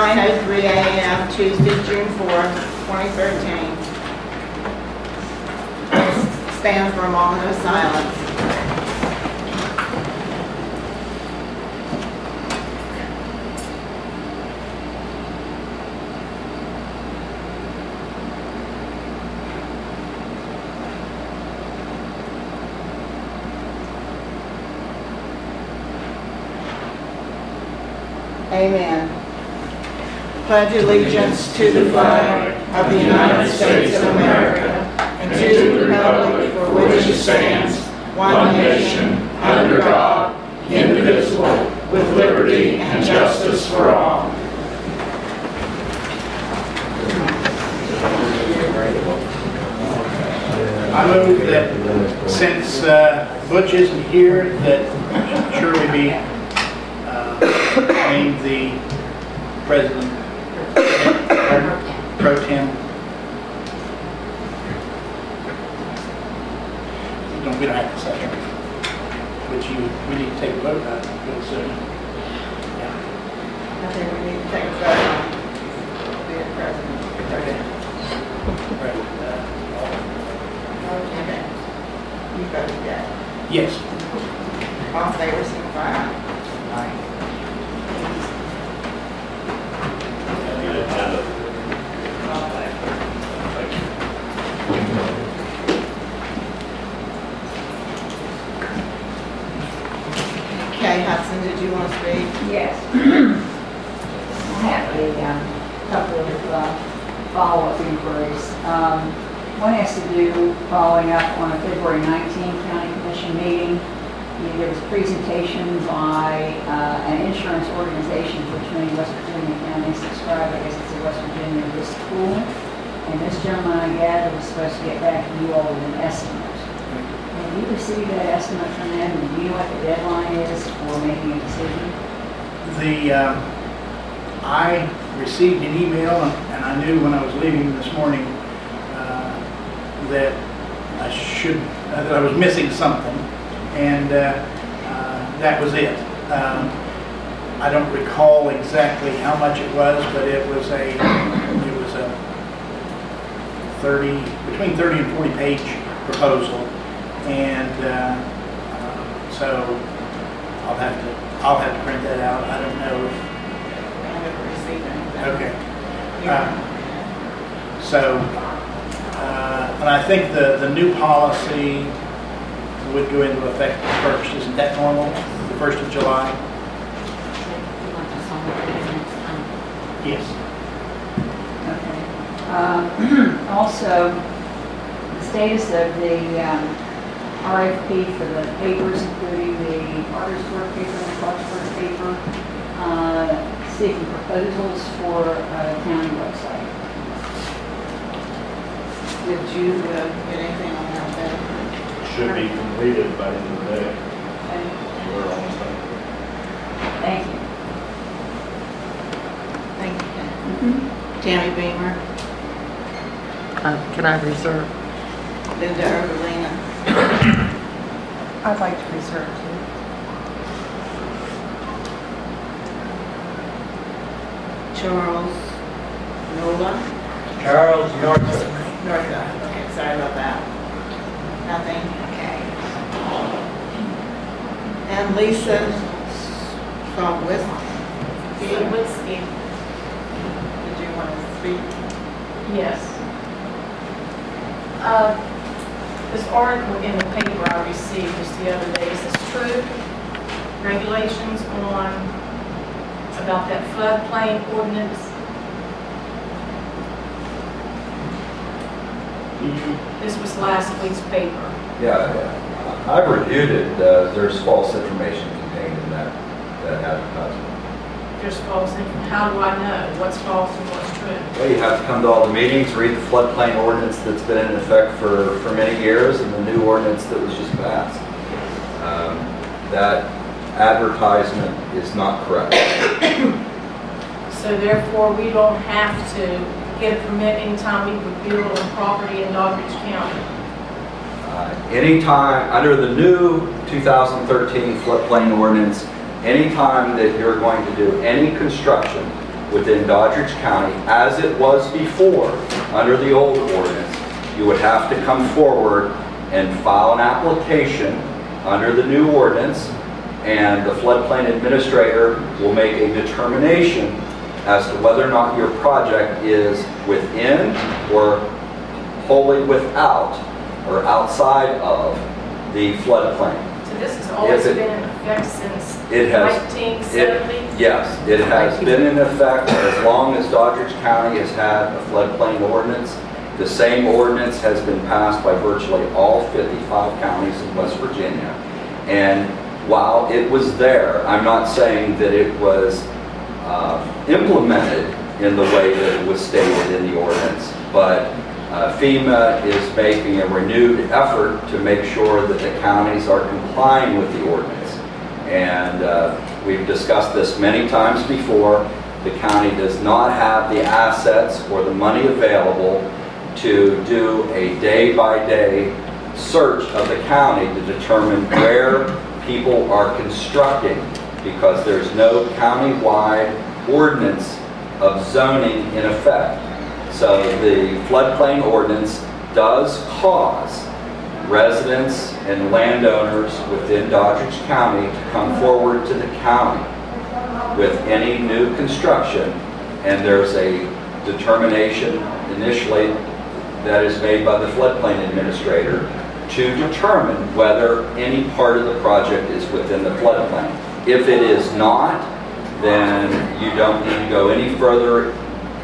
9:03 a.m. Tuesday, June 4th, 2013. Stand for a moment of silence. Amen. Pledge allegiance to the flag of the United States of America and to the republic for which it stands, one nation, under God, indivisible, with liberty and justice for all. I move that since Butch isn't here, that Shirley be named the president pro tem. We don't have to second, but we need to take a vote on it real soon. Yeah. I think we need to take a vote on being president. Okay. Right. Okay. You voted yes. Yes. All in favor, signify aye. Aye. Okay, Hudson, did you want to speak? Yes. I have a couple of follow-up inquiries. One has to do following up on a February 19th County Commission meeting. There was a presentation by an insurance organization for 20 West Virginia counties subscribed. I guess it's a West Virginia risk pool. And this gentleman, I gather, was supposed to get back to you all with an estimate. Have you received that estimate from them? And do you know what the deadline is for making a decision? I received an email, and I knew when I was leaving this morning that that I was missing something, and that was it. I don't recall exactly how much it was, but it was a between 30 and 40 page proposal, and so I'll have to print that out. I don't know if I haven't received anything. okay. And I think the new policy would go into effect the 1st. Isn't that normal? The 1st of July? Yes. Okay. Also, the status of the RFP for the papers, including the Artersburg paper and the Clarksburg paper, seeking proposals for a county website. Did you get anything on that then? Should be completed by the end of the day. Okay. We're almost done. Thank you. Thank you. Tammy Beamer, Can I reserve? Linda Erdelina, I'd like to reserve too. Charles Nola, Charles Norton. Northa. Okay, sorry about that. Nothing. Okay. And Lisa Sawicki. Did you want to speak? Yes. This article in the paper I received just the other day, is this true? Regulations on, about that floodplain ordinance? This was last week's paper. Yeah, I've reviewed it. There's false information contained in that advertisement. There's false information. How do I know what's false and what's true? Well, you have to come to all the meetings, read the floodplain ordinance that's been in effect for many years, and the new ordinance that was just passed. That advertisement is not correct. So therefore, we don't have to get a permit anytime we would build on property in Doddridge County. Anytime, under the new 2013 floodplain ordinance, anytime that you're going to do any construction within Doddridge County, as it was before, under the old ordinance, you would have to come forward and file an application under the new ordinance, and the floodplain administrator will make a determination as to whether or not your project is within or wholly without or outside of the floodplain. So this has always If it- been in effect since It has, 1970? yes, it has been in effect as long as Doddridge County has had a floodplain ordinance. The same ordinance has been passed by virtually all 55 counties in West Virginia. And while it was there, I'm not saying that it was implemented in the way that it was stated in the ordinance, but FEMA is making a renewed effort to make sure that the counties are complying with the ordinance. And we've discussed this many times before. The county does not have the assets or the money available to do a day-by-day search of the county to determine where people are constructing, because there's no county-wide ordinance of zoning in effect. So the floodplain ordinance does cause residents and landowners within Doddridge County to come forward to the county with any new construction, and there's a determination initially that is made by the floodplain administrator to determine whether any part of the project is within the floodplain. If it is not, then you don't need to go any further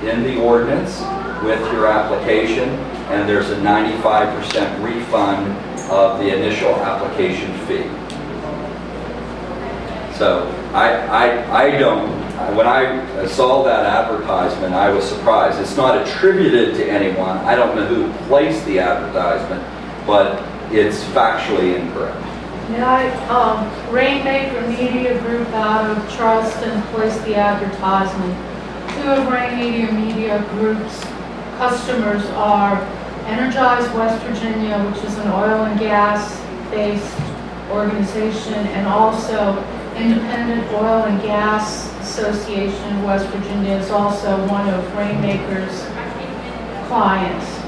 in the ordinance with your application, and there's a 95% refund of the initial application fee. So I don't, when I saw that advertisement, I was surprised. It's not attributed to anyone. I don't know who placed the advertisement, but it's factually incorrect. Yeah, Rainmaker Media Group out of Charleston placed the advertisement. Two of Rainmaker Media Group's customers are Energize West Virginia, which is an oil and gas-based organization, and also Independent Oil and Gas Association of West Virginia is also one of Rainmaker's clients.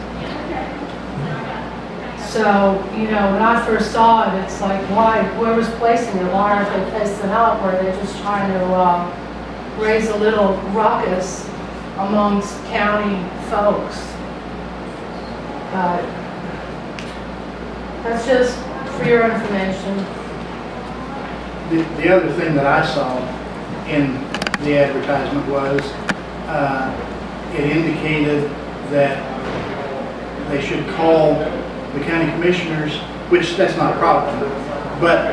So, you know, when I first saw it, it's like, why, whoever's placing it, why aren't they placing it out where they're just trying to raise a little ruckus amongst county folks? That's just for your information. The other thing that I saw in the advertisement was it indicated that they should call the county commissioners, which that's not a problem, but,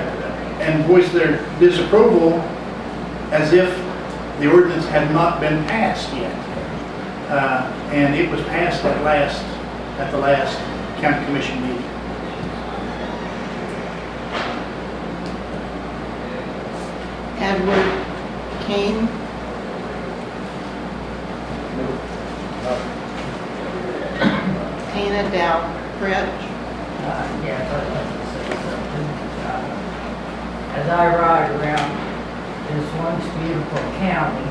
and voice their disapproval as if the ordinance had not been passed yet. And it was passed at the last county commission meeting. Edward Kane. Tina Dalbridge. Yes, I'd like to say something. As I ride around this once beautiful county,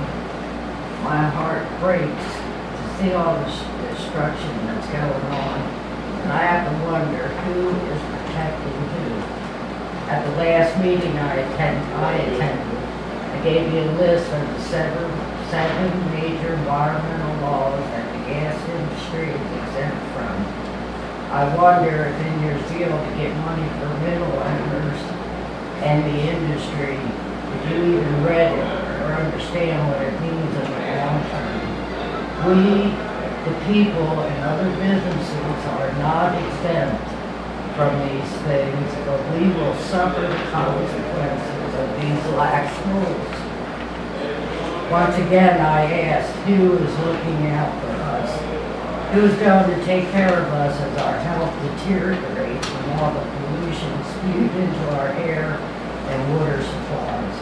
my heart breaks to see all the destruction that's going on. And I have to wonder who is protecting who. At the last meeting I attended, I gave you a list of the seven major environmental laws that the gas industry is exempt from. I wonder if in your zeal to get money for middle owners and the industry, if you even read it or understand what it means in the long term. We, the people and other businesses, are not exempt from these things, but we will suffer the consequences of these lax rules. Once again, I ask, who is looking out for us? Who's going to take care of us as our health deteriorates from all the pollution spewed into our air and water supplies?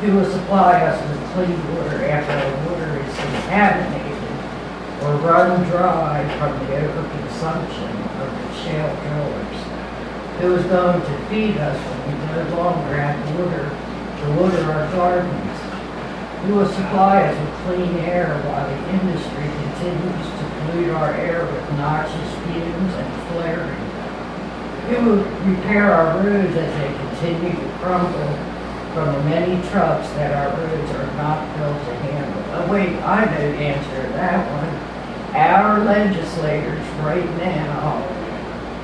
Who will supply us with clean water after our water is contaminated or run dry from the overconsumption of the shale drillers? Who is going to feed us when we no longer have water to water our gardens? Who will supply us with clean air while the industry continues to pollute our air with noxious fumes and flaring? Who will repair our roads as they continue to crumble from the many trucks that our roads are not built to handle? Oh wait, I know the answer to that one. Our legislators right now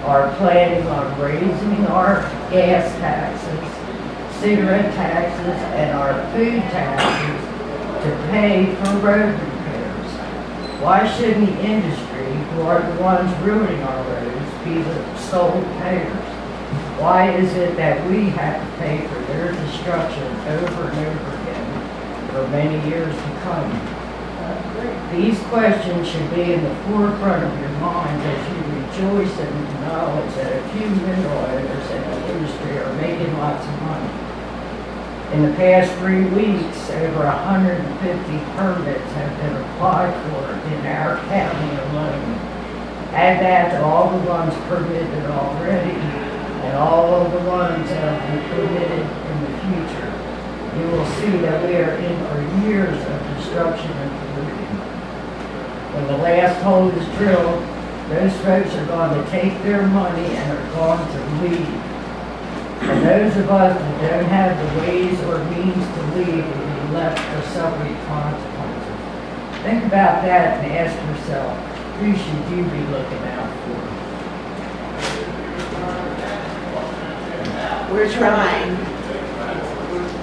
are planning on raising our gas taxes, cigarette taxes, and our food taxes to pay for road repairs. Why shouldn't the industry, who are the ones ruining our roads, be the sole payers? Why is it that we have to pay for their destruction over and over again for many years to come? These questions should be in the forefront of your minds as you rejoice in the knowledge that a few mineral owners in the industry are making lots of money. In the past 3 weeks, over 150 permits have been applied for in our county alone. Add that to all the ones permitted already and all of the ones that will be permitted in the future. You will see that we are in for years of destruction and pollution. When the last hole is drilled, those folks are going to take their money and are going to leave. And those of us that don't have the ways or means to leave will be left for suffering consequences. Think about that and ask yourself, who should you be looking out for? We're trying.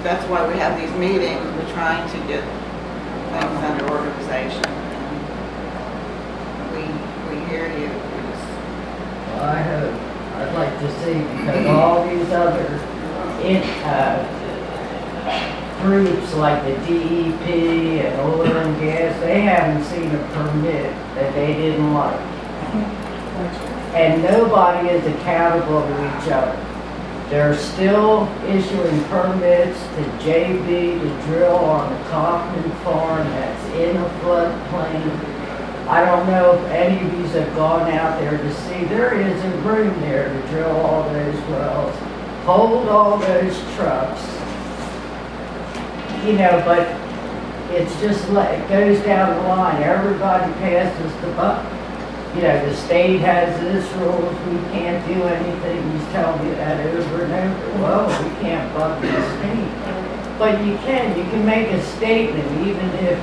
That's why we have these meetings. We're trying to get things under organization. We hear you. Well, I hope. I'd like to see, because all these other groups like the DEP and oil and gas, they haven't seen a permit that they didn't like. And nobody is accountable to each other. They're still issuing permits to JB to drill on the Kaufman farm that's in a floodplain. I don't know if any of you have gone out there to see. There isn't room there to drill all those wells, hold all those trucks. You know, but it's just like, it goes down the line. Everybody passes the buck. You know, the state has this rules, we can't do anything. He's telling you that over and over. Well, we can't buck the state. But you can make a statement even if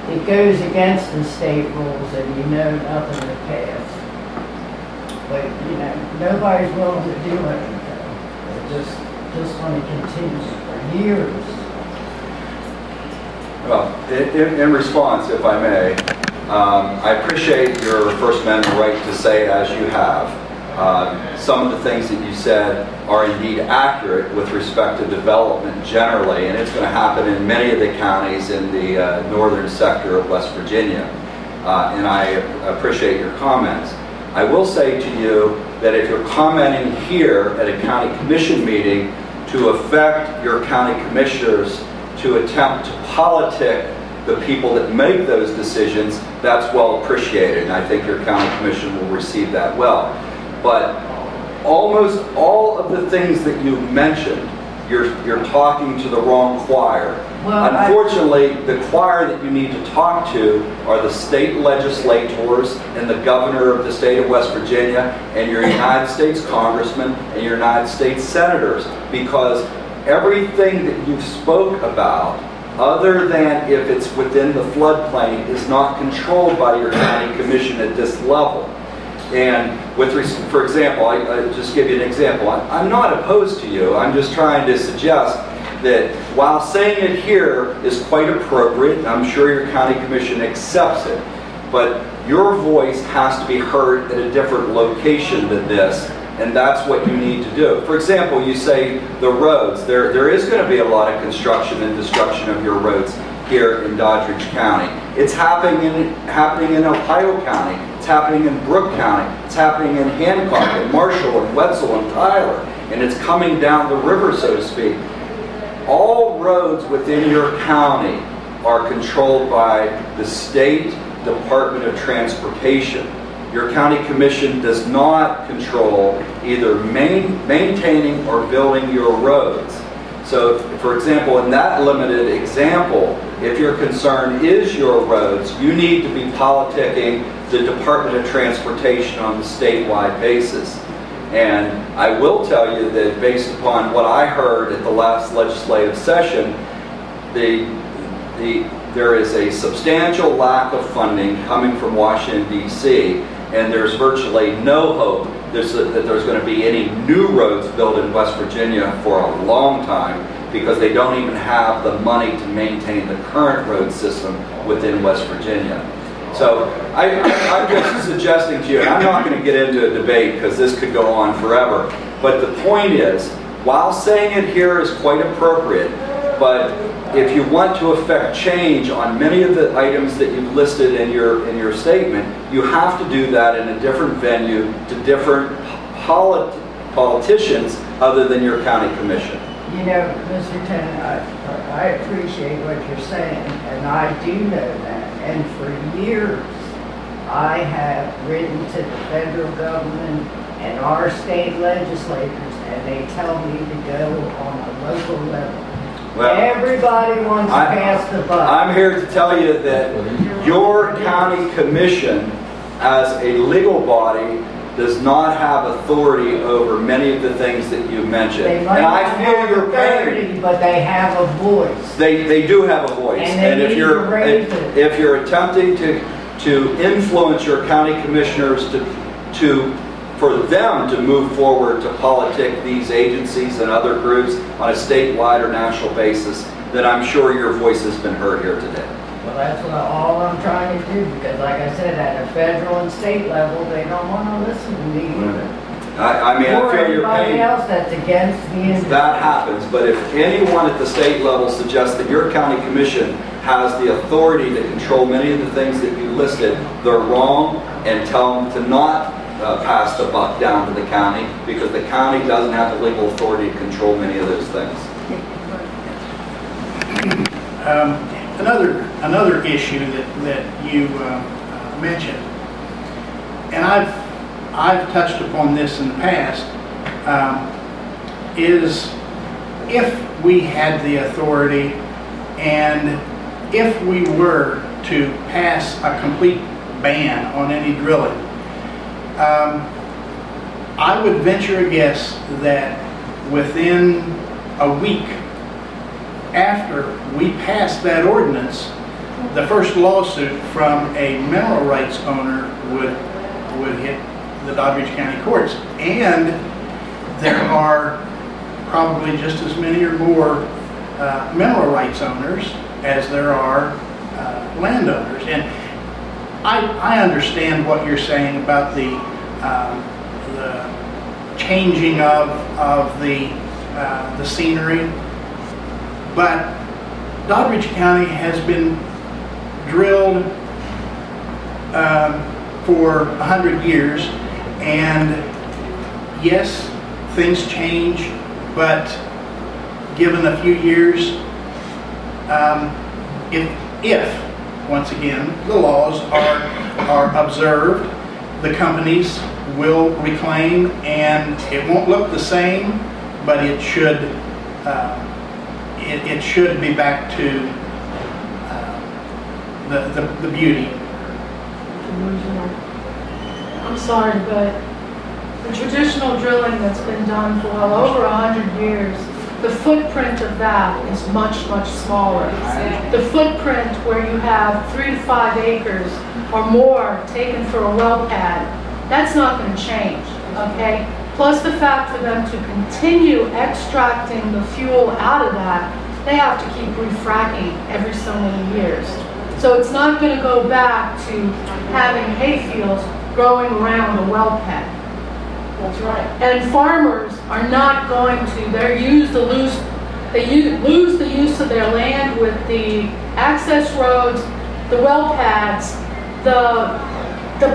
it goes against the state rules and you know nothing to pass. But, you know, nobody's willing to do anything. They're just going to continue for years. Well, in response, if I may, I appreciate your First Amendment right to say as you have. Some of the things that you said are indeed accurate with respect to development generally, and it's going to happen in many of the counties in the northern sector of West Virginia. And I appreciate your comments. I will say to you that if you're commenting here at a county commission meeting to affect your county commissioners to attempt to politic the people that make those decisions, that's well appreciated, and I think your county commission will receive that well. But almost all of the things that you mentioned, you're talking to the wrong choir. Well, unfortunately, the choir that you need to talk to are the state legislators and the governor of the state of West Virginia and your United States congressmen and your United States senators, because everything that you've spoke about, other than if it's within the floodplain, is not controlled by your county commission at this level. And for example, I just give you an example. I'm not opposed to you. I'm just trying to suggest that while saying it here is quite appropriate, I'm sure your county commission accepts it, but your voice has to be heard at a different location than this, and that's what you need to do. For example, you say the roads. There is going to be a lot of construction and destruction of your roads here in Doddridge County. It's happening in Ohio County. It's happening in Brooke County. It's happening in Hancock and Marshall and Wetzel and Tyler. And it's coming down the river, so to speak. All roads within your county are controlled by the State Department of Transportation. Your county commission does not control either maintaining or building your roads. So, for example, in that limited example, if your concern is your roads, you need to be politicking the Department of Transportation on the statewide basis. And I will tell you that based upon what I heard at the last legislative session, there is a substantial lack of funding coming from Washington, D.C., and there's virtually no hope that there's going to be any new roads built in West Virginia for a long time, because they don't even have the money to maintain the current road system within West Virginia. So I'm just suggesting to you, and I'm not going to get into a debate because this could go on forever, but the point is, while saying it here is quite appropriate, but if you want to affect change on many of the items that you've listed in your statement, you have to do that in a different venue to different politicians other than your county commission. You know, Mr. Tennant, I appreciate what you're saying, and I do know that. And for years, I have written to the federal government and our state legislators, and they tell me to go on a local level. Well, everybody wants to pass the buck. I'm here to tell you that your county commission, as a legal body, does not have authority over many of the things that you mentioned. They might and I not feel have your authority, pain. but they have a voice. They do have a voice. And they need to raise it. If you're attempting to influence your county commissioners for them to move forward to politic these agencies and other groups on a statewide or national basis, then I'm sure your voice has been heard here today. Well, that's all I'm trying to do, because like I said, at a federal and state level, they don't want to listen to me either. I mean, Or I feel your anybody pain. else that's against the industry. That happens, but if anyone at the state level suggests that your county commission has the authority to control many of the things that you listed, they're wrong, and tell them to not pass the buck down to the county, because the county doesn't have the legal authority to control many of those things. Another issue that you mentioned, and I've touched upon this in the past, is if we had the authority and if we were to pass a complete ban on any drilling, I would venture a guess that within a week after we passed that ordinance, the first lawsuit from a mineral rights owner would hit the Doddridge County courts. And there are probably just as many or more mineral rights owners as there are landowners. And I understand what you're saying about the changing of the scenery, but Doddridge County has been drilled for 100 years, and yes, things change, but given a few years, if once again the laws are observed, the companies will reclaim, and it won't look the same, but it should it should be back to the beauty. I'm sorry, but the traditional drilling that's been done for well over 100 years, the footprint of that is much, much smaller. The footprint where you have 3 to 5 acres or more taken for a well pad, that's not going to change, okay? Plus the fact for them to continue extracting the fuel out of that, they have to keep refracking every so many years. So it's not going to go back to having hay fields growing around a well pad. That's right. And farmers are not going to, they lose the use of their land with the access roads, the well pads, the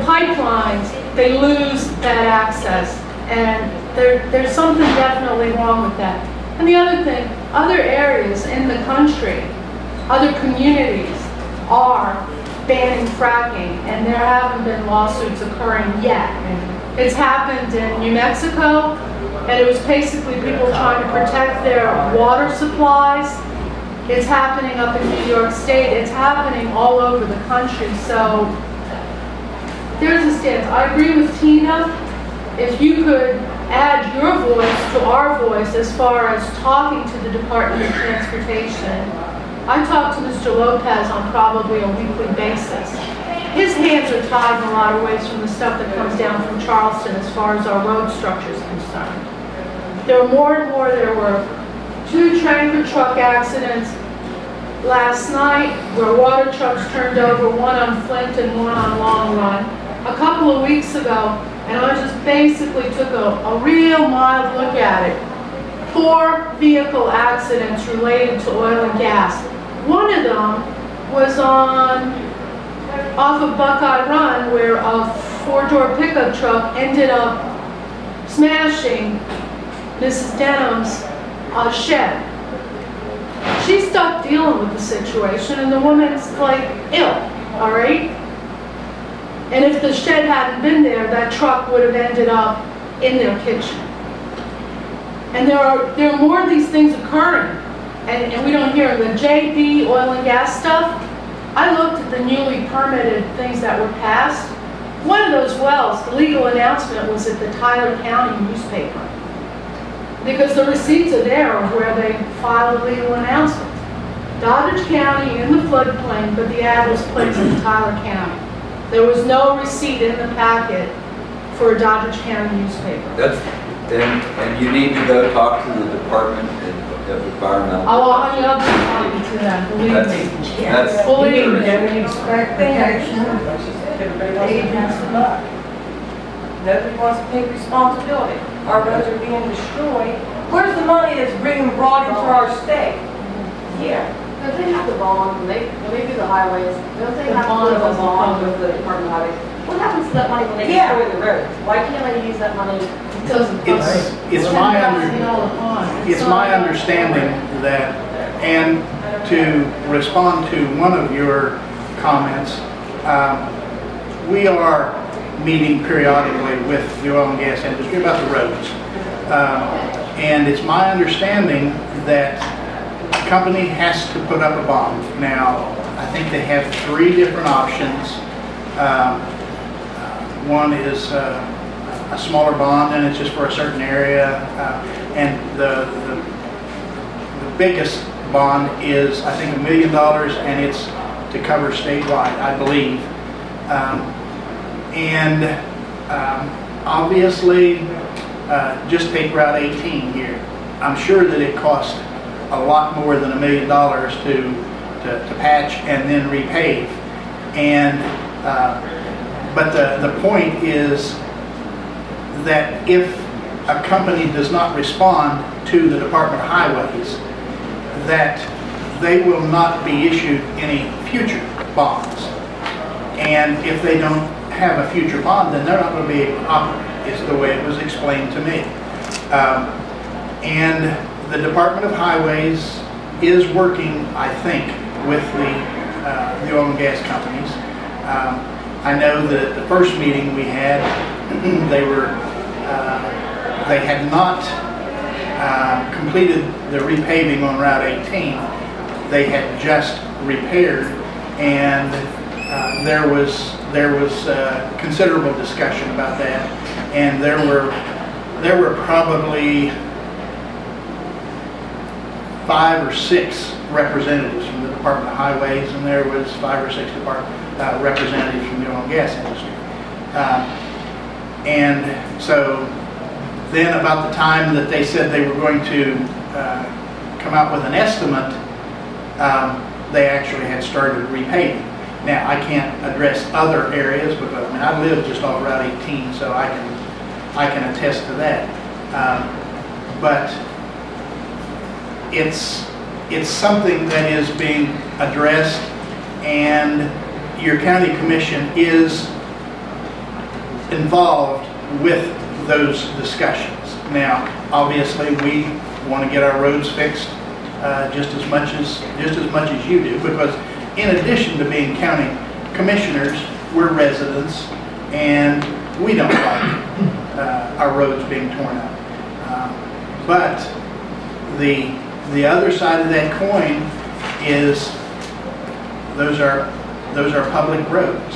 pipelines, they lose that access. And there's something definitely wrong with that. And the other thing, other areas in the country, other communities are banning fracking, and there haven't been lawsuits occurring yet. It's happened in New Mexico, and it was basically people trying to protect their water supplies. It's happening up in New York State. It's happening all over the country. So there's a stance. I agree with Tina. If you could add your voice to our voice as far as talking to the Department of Transportation. I talk to Mr. Lopez on probably a weekly basis. His hands are tied in a lot of ways from the stuff that comes down from Charleston as far as our road structure is concerned. There were more and more. There were 2 tanker truck accidents last night where water trucks turned over, one on Flint and one on Long Run. A couple of weeks ago, and I just basically took a real mild look at it. 4 vehicle accidents related to oil and gas. One of them was off of Buckeye Run where a 4-door pickup truck ended up smashing Mrs. Denham's shed. She's stuck dealing with the situation, and the woman's like ill, all right? And if the shed hadn't been there, that truck would have ended up in their kitchen. And there are more of these things occurring, and we don't hear the JB oil and gas stuff. I looked at the newly permitted things that were passed. One of those wells, the legal announcement was at the Tyler County newspaper. Because the receipts are there of where they filed a legal announcement. Doddridge County in the floodplain, but the ad was placed in Tyler County. There was no receipt in the packet for a Doddridge County newspaper. And you need to go talk to the Department of Environmental. Oh, I love talking to them, believe me. That's Believe me. They expect protection, agents of luck. Nobody wants to take responsibility. Our roads are being destroyed. Where's the money that's being brought into our state? Yeah. Don't they have the bond, when they do the highways, don't they have to put a bond with the Department of Highways? What happens to that money when they Yeah. destroy the roads? Why can't they use that money? It's my understanding that, and to respond to one of your comments, we are meeting periodically with the oil and gas industry about the roads. And it's my understanding that the company has to put up a bond. Now, I think they have 3 different options. One is a smaller bond, and it's just for a certain area. And the biggest bond is, I think, $1 million, and it's to cover statewide, I believe. Obviously, just take Route 18 here. I'm sure that it cost a lot more than $1 million to patch and then repave. And but the point is that if a company does not respond to the Department of Highways, that they will not be issued any future bonds. And if they don't have a future bond, then they're not going to be able to operate, is the way it was explained to me. And the Department of Highways is working, I think, with the oil and gas companies. I know that at the first meeting we had, they had not completed the repaving on Route 18. They had just repaired, and there was considerable discussion about that, and there were probably 5 or 6 representatives from the Department of Highways, and there was 5 or 6 representatives from the oil and gas industry. And so then about the time that they said they were going to come out with an estimate, they actually had started repaving. Now, I can't address other areas because I live just off Route 18, so I can attest to that. But it's something that is being addressed, and your county commission is involved with those discussions. Now, obviously, we want to get our roads fixed just as much as you do, because in addition to being county commissioners, we're residents, and we don't like our roads being torn up. But the other side of that coin is those are public roads.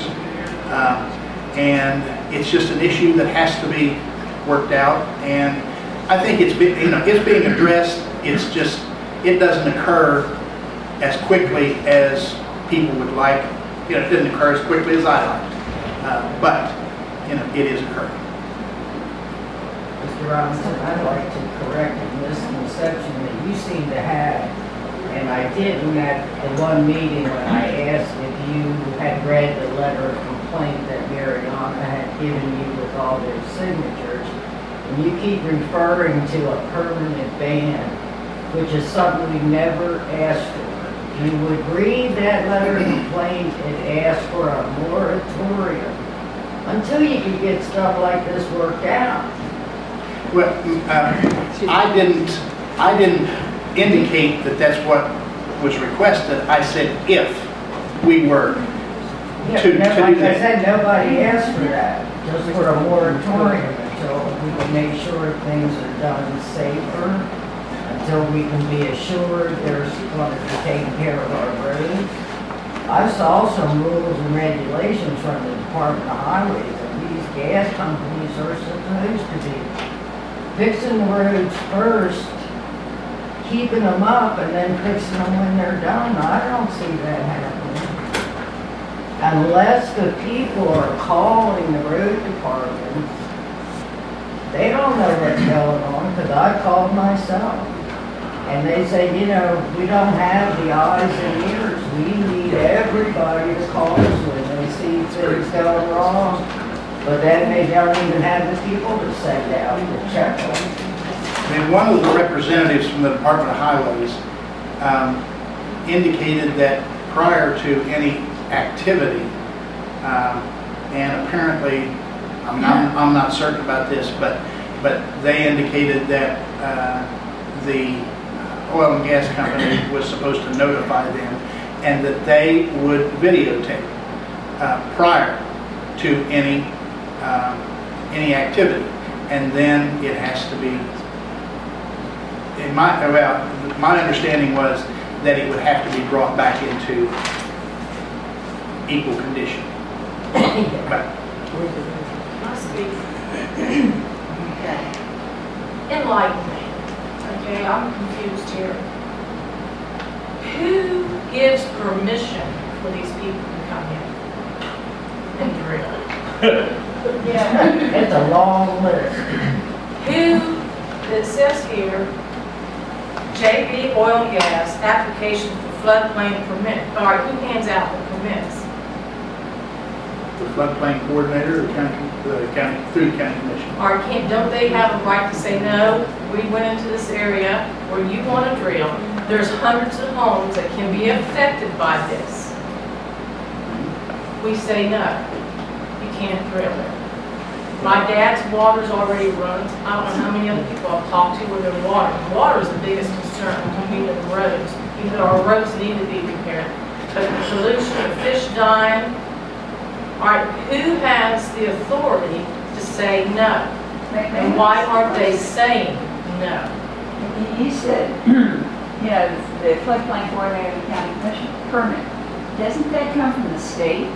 And it's just an issue that has to be worked out. And I think it's being addressed. It's just, it doesn't occur as quickly as people would like. It doesn't occur as quickly as I like. But it is occurring. Mr. Robinson, I'd like to correct a misconception that you seem to have, and I didn't at the one meeting when I asked if you had read the letter of complaint that Mariana had given you with all their signatures. And you keep referring to a permanent ban, which is something we never asked for. You would read that letter of complaint and ask for a moratorium until you could get stuff like this worked out. Well, I didn't indicate that that's what was requested. I said if we were Yeah, to do like I that. said, nobody asked for that, just for a moratorium until we can make sure things are done safer, until we can be assured there's going to be taken care of our roads. I saw some rules and regulations from the Department of Highways, and these gas companies are supposed to be fixing the roads first, keeping them up, and then fixing them when they're done. I don't see that happening. Unless the people are calling the road department, they don't know what's going on, because I called myself. And they say, we don't have the eyes and ears. We need everybody to call us when they see things going wrong. But then they don't even have the people to send out to check them. I mean, one of the representatives from the Department of Highways indicated that prior to any activity, and apparently, I'm not certain about this, but they indicated that the oil and gas company was supposed to notify them, and that they would videotape prior to any activity, and then it has to be. My understanding was that it would have to be brought back into equal condition. But I speak. Enlighten me. Okay, I'm confused here. Who gives permission for these people to come in and drill? Yeah. It's a long list. Who, it says here, JB Oil and Gas, application for floodplain permit. All right, who hands out the permits? the floodplain coordinator, the county through the county commission. Or don't they have a right to say, no, we went into this area where you want to drill. There's hundreds of homes that can be affected by this. We say, no, you can't drill it. My dad's water's already run. I don't know how many other people I've talked to with their water. Water is the biggest concern between the roads. Even our roads need to be repaired. But the pollution, the fish dying. All right, who has the authority to say no? And why aren't they saying no? You said, the floodplain coordinator of the county commission permit. Doesn't that come from the state?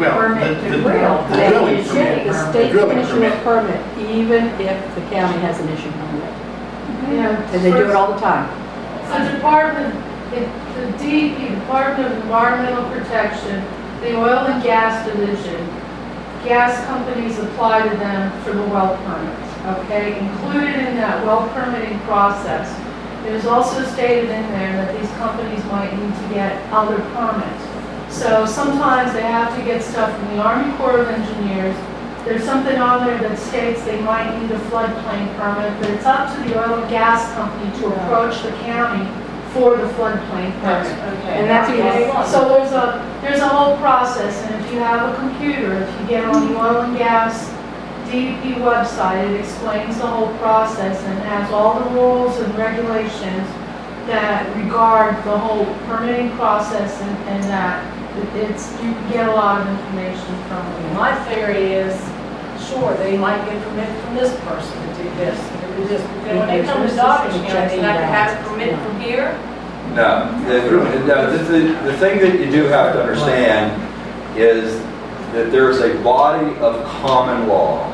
Well, Permit to the drill. drilling They permit. say The state drilling can issue a permit even if the county hasn't issued one yet. And they do it all the time. So the DEP, Department of Environmental Protection, the Oil and Gas Division, gas companies apply to them for the well permits, okay? Included in that well permitting process, it is also stated in there that these companies might need to get other permits. So sometimes they have to get stuff from the Army Corps of Engineers. There's something on there that states they might need a floodplain permit, but it's up to the oil and gas company to approach the county for the floodplain permit. Okay. And that's so there's a whole process, and if you have a computer, if you get on the oil and gas DEP website, it explains the whole process and has all the rules and regulations that regard the whole permitting process and that you can get a lot of information from it. My theory is, sure, they might get permit from this person to do this, to do this. But then when they come to Dawkins County, they have to have a permit from here. No. The thing that you do have to understand is that there's a body of common law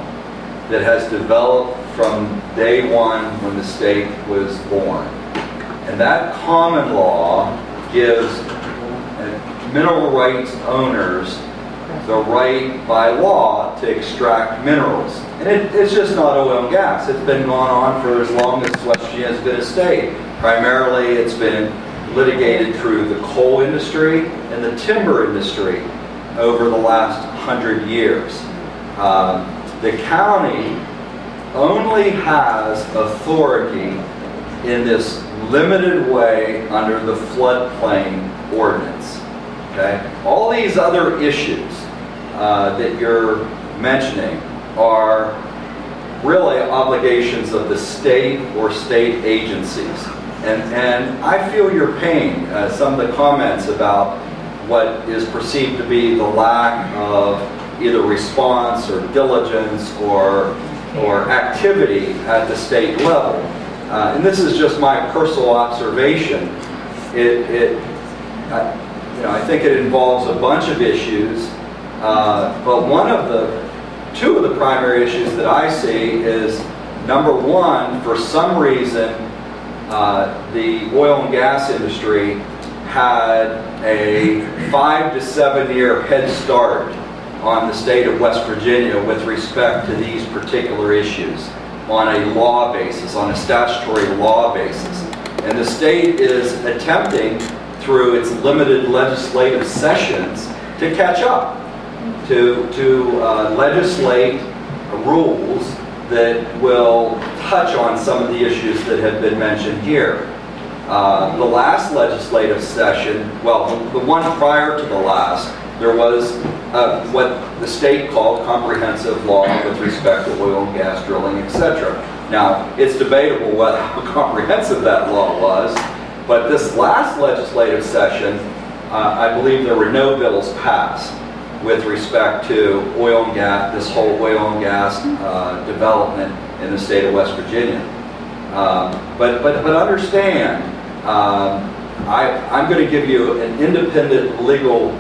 that has developed from day one when the state was born. And that common law gives mineral rights owners the right by law to extract minerals. And it's just not oil and gas. It's been going on for as long as West Virginia has been a state. Primarily, it's been litigated through the coal industry and the timber industry over the last 100 years. The county only has authority in this limited way under the floodplain ordinance. Okay? All these other issues that you're mentioning are really obligations of the state or state agencies. And I feel your pain, some of the comments about what is perceived to be the lack of either response or diligence or activity at the state level. And this is just my personal observation. I think it involves a bunch of issues, but two of the primary issues that I see is, number one, for some reason, the oil and gas industry had a 5 to 7 year head start on the state of West Virginia with respect to these particular issues on a law basis, on a statutory law basis. And the state is attempting, through its limited legislative sessions, to catch up, to legislate rules that will touch on some of the issues that have been mentioned here. The last legislative session, well, the one prior to the last, there was what the state called comprehensive law with respect to oil and gas drilling, etc. Now, it's debatable how comprehensive that law was, but this last legislative session, I believe there were no bills passed with respect to oil and gas, this whole oil and gas development in the state of West Virginia. But understand, I'm going to give you an independent legal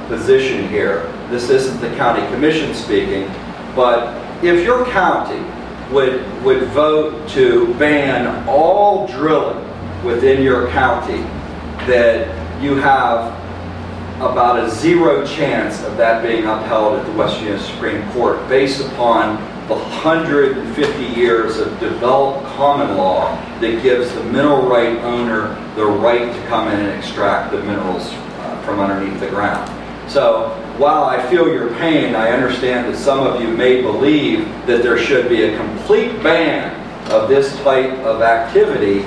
position here. This isn't the county commission speaking, but if your county would vote to ban all drilling within your county, that you have about a 0 chance of that being upheld at the West Virginia Supreme Court based upon the 150 years of developed common law that gives the mineral right owner the right to come in and extract the minerals from underneath the ground. So while I feel your pain, I understand that some of you may believe that there should be a complete ban of this type of activity.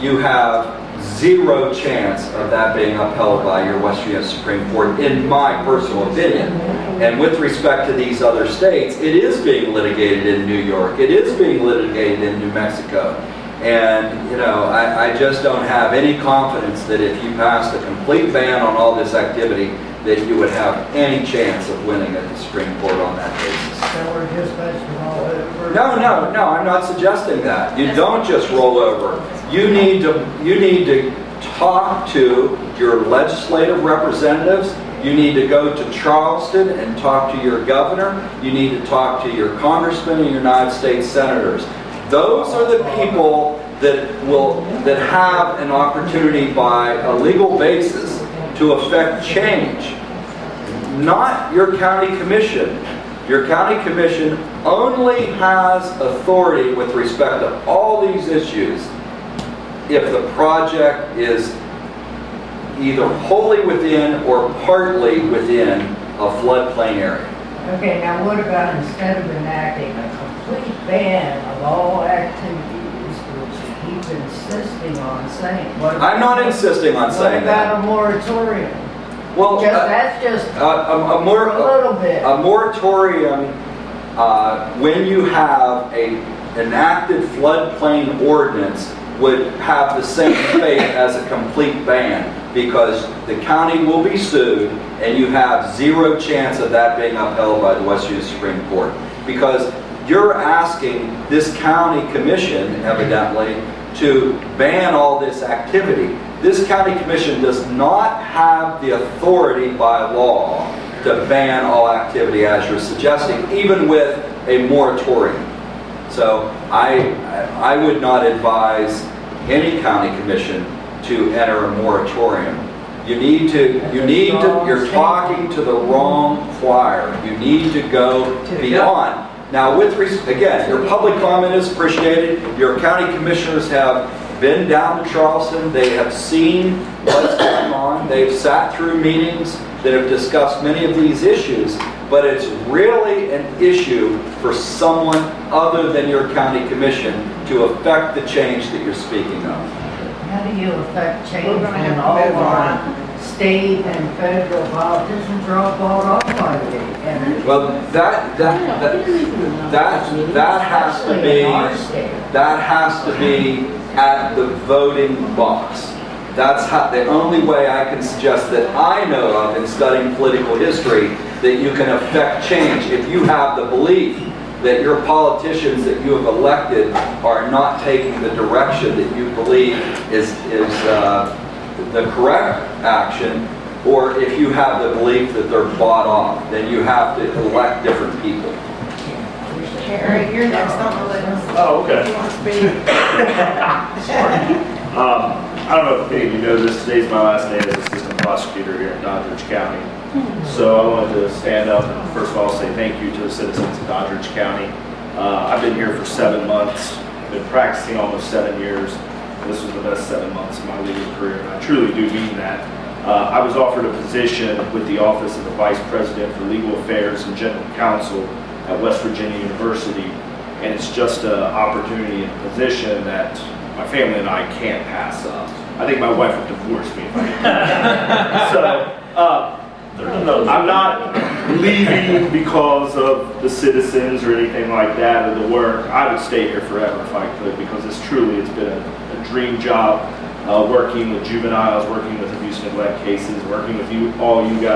You have 0 chance of that being upheld by your West Virginia Supreme Court, in my personal opinion. And with respect to these other states, it is being litigated in New York. It is being litigated in New Mexico. And, I just don't have any confidence that if you passed a complete ban on all this activity, that you would have any chance of winning at the Supreme Court on that basis. So we're just basically all over. No, I'm not suggesting that. You don't just roll over. You need to talk to your legislative representatives. You need to go to Charleston and talk to your governor. You need to talk to your congressmen and your United States senators. Those are the people that have an opportunity by a legal basis to affect change. Not your county commission. Your county commission only has authority with respect to all these issues if the project is either wholly within or partly within a floodplain area. Okay, now what about instead of enacting a complete ban of all activities, which you keep insisting on saying? I'm not insisting on saying that. What about a moratorium? Well, That's just a little bit. A moratorium, when you have an enacted floodplain ordinance, would have the same fate as a complete ban, because the county will be sued and you have 0 chance of that being upheld by the West Virginia Supreme Court. Because you're asking this county commission, evidently, to ban all this activity. this county commission does not have the authority by law to ban all activity as you're suggesting, even with a moratorium. So I would not advise any county commission to enter a moratorium. You're talking to the wrong choir. You need to go beyond. Now, again, your public comment is appreciated. Your county commissioners have been down to Charleston. They have seen what's going on. They've sat through meetings that have discussed many of these issues, but it's really an issue for someone other than your county commission to affect the change that you're speaking of. How do you affect change We're gonna have when to all move our on. state and federal politicians are all bought off by the and Well, that has to especially in our state. be at the voting box. That's the only way I can suggest that I know of in studying political history that you can affect change. If you have the belief that your politicians that you have elected are not taking the direction that you believe is the correct action, or if you have the belief that they're bought off, then you have to elect different people. Harry, you're next on the list. Oh, okay. You want to speak? I don't know if any of you know this, today's my last day as assistant prosecutor here in Doddridge County. So I wanted to stand up and first of all say thank you to the citizens of Doddridge County. I've been here for 7 months, been practicing almost 7 years. This was the best 7 months of my legal career, and I truly do mean that. I was offered a position with the Office of the Vice President for Legal Affairs and General Counsel at West Virginia University, and it's just an opportunity and a position that my family and I can't pass up. I think my wife would divorce me if I did. So, I'm not leaving because of the citizens or anything like that, or the work. I would stay here forever if I could, because it's been a dream job, working with juveniles, working with abuse and neglect cases, working with all you guys.